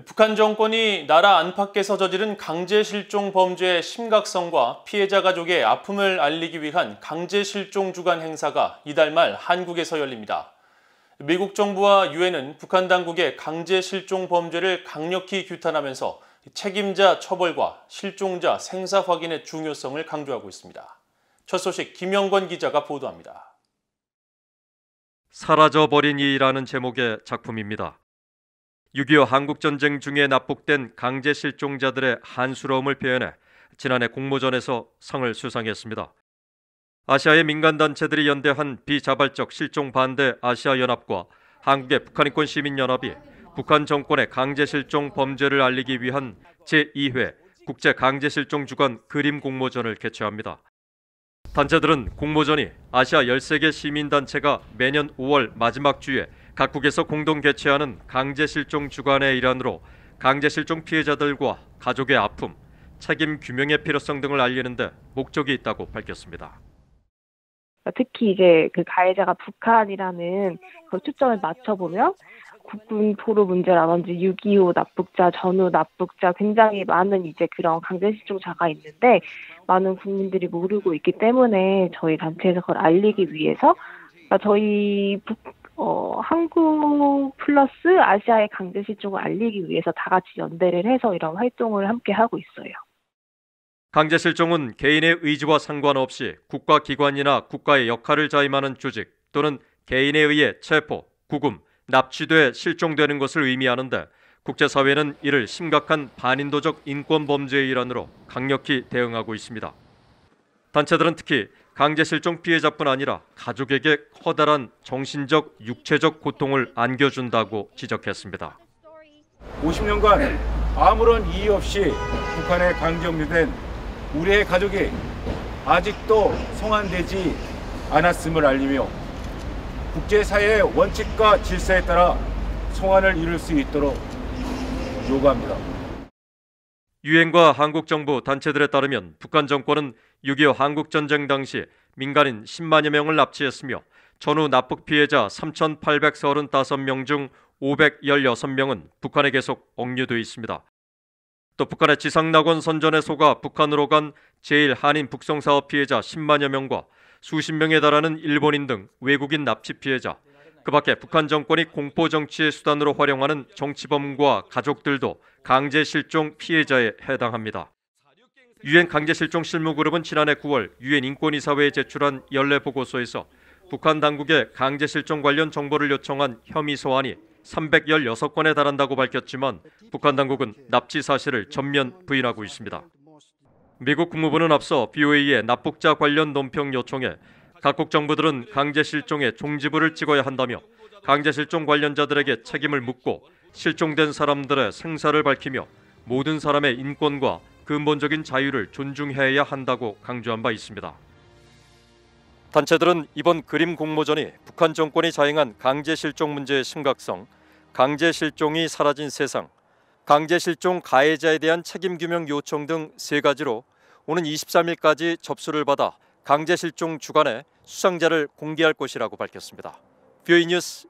북한 정권이 나라 안팎에서 저지른 강제 실종 범죄의 심각성과 피해자 가족의 아픔을 알리기 위한 강제 실종 주간 행사가 이달 말 한국에서 열립니다. 미국 정부와 유엔은 북한 당국의 강제 실종 범죄를 강력히 규탄하면서 책임자 처벌과 실종자 생사 확인의 중요성을 강조하고 있습니다. 첫 소식 김영권 기자가 보도합니다. 사라져버린 이라는 제목의 작품입니다. 6.25 한국전쟁 중에 납북된 강제 실종자들의 한스러움을 표현해 지난해 공모전에서 상을 수상했습니다. 아시아의 민간단체들이 연대한 비자발적 실종 반대 아시아연합과 한국의 북한인권 시민연합이 북한 정권의 강제 실종 범죄를 알리기 위한 제2회 국제 강제 실종 주간 그림 공모전을 개최합니다. 단체들은 공모전이 아시아 13개 시민단체가 매년 5월 마지막 주에 각국에서 공동 개최하는 강제 실종 주간의 일환으로 강제 실종 피해자들과 가족의 아픔, 책임 규명의 필요성 등을 알리는 데 목적이 있다고 밝혔습니다. 특히 이제 그 가해자가 북한이라는 그 초점을 맞춰보면 국군 포로 문제라든지 6.25 납북자, 전후 납북자 굉장히 많은 이제 그런 강제 실종자가 있는데 많은 국민들이 모르고 있기 때문에 저희 단체에서 그걸 알리기 위해서 저희 한국 플러스 아시아의 강제 실종을 알리기 위해서 다 같이 연대를 해서 이런 활동을 함께 하고 있어요. 강제 실종은 개인의 의지와 상관없이 국가기관이나 국가의 역할을 자임하는 조직 또는 개인에 의해 체포, 구금, 납치돼 실종되는 것을 의미하는데 국제사회는 이를 심각한 반인도적 인권 범죄의 일환으로 강력히 대응하고 있습니다. 단체들은 특히 강제 실종 피해자뿐 아니라 가족에게 커다란 정신적, 육체적 고통을 안겨준다고 지적했습니다. 50년간 아무런 이의 없이 북한에 강제업류된 우리의 가족이 아직도 송환되지 않았음을 알리며 국제사회의 원칙과 질서에 따라 송환을 이룰 수 있도록 요구합니다. 유엔과 한국 정부 단체들에 따르면 북한 정권은 6.25 한국전쟁 당시 민간인 10만여 명을 납치했으며 전후 납북 피해자 3,835명 중 516명은 북한에 계속 억류돼 있습니다. 또 북한의 지상낙원 선전에 속아 북한으로 간 제1한인 북송사업 피해자 10만여 명과 수십 명에 달하는 일본인 등 외국인 납치 피해자, 그 밖에 북한 정권이 공포 정치의 수단으로 활용하는 정치범과 가족들도 강제 실종 피해자에 해당합니다. 유엔 강제 실종 실무그룹은 지난해 9월 유엔 인권이사회에 제출한 연례 보고서에서 북한 당국의 강제 실종 관련 정보를 요청한 혐의 소환이 316건에 달한다고 밝혔지만 북한 당국은 납치 사실을 전면 부인하고 있습니다. 미국 국무부는 앞서 BOA의 납북자 관련 논평 요청에 각국 정부들은 강제 실종의 종지부를 찍어야 한다며 강제 실종 관련자들에게 책임을 묻고 실종된 사람들의 생사를 밝히며 모든 사람의 인권과 근본적인 자유를 존중해야 한다고 강조한 바 있습니다. 단체들은 이번 그림 공모전이 북한 정권이 자행한 강제 실종 문제의 심각성, 강제 실종이 사라진 세상, 강제 실종 가해자에 대한 책임 규명 요청 등 3가지로 오는 23일까지 접수를 받아 강제 실종 주간에 수상자를 공개할 것이라고 밝혔습니다. BOA 뉴스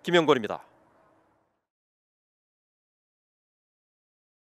김영권입니다.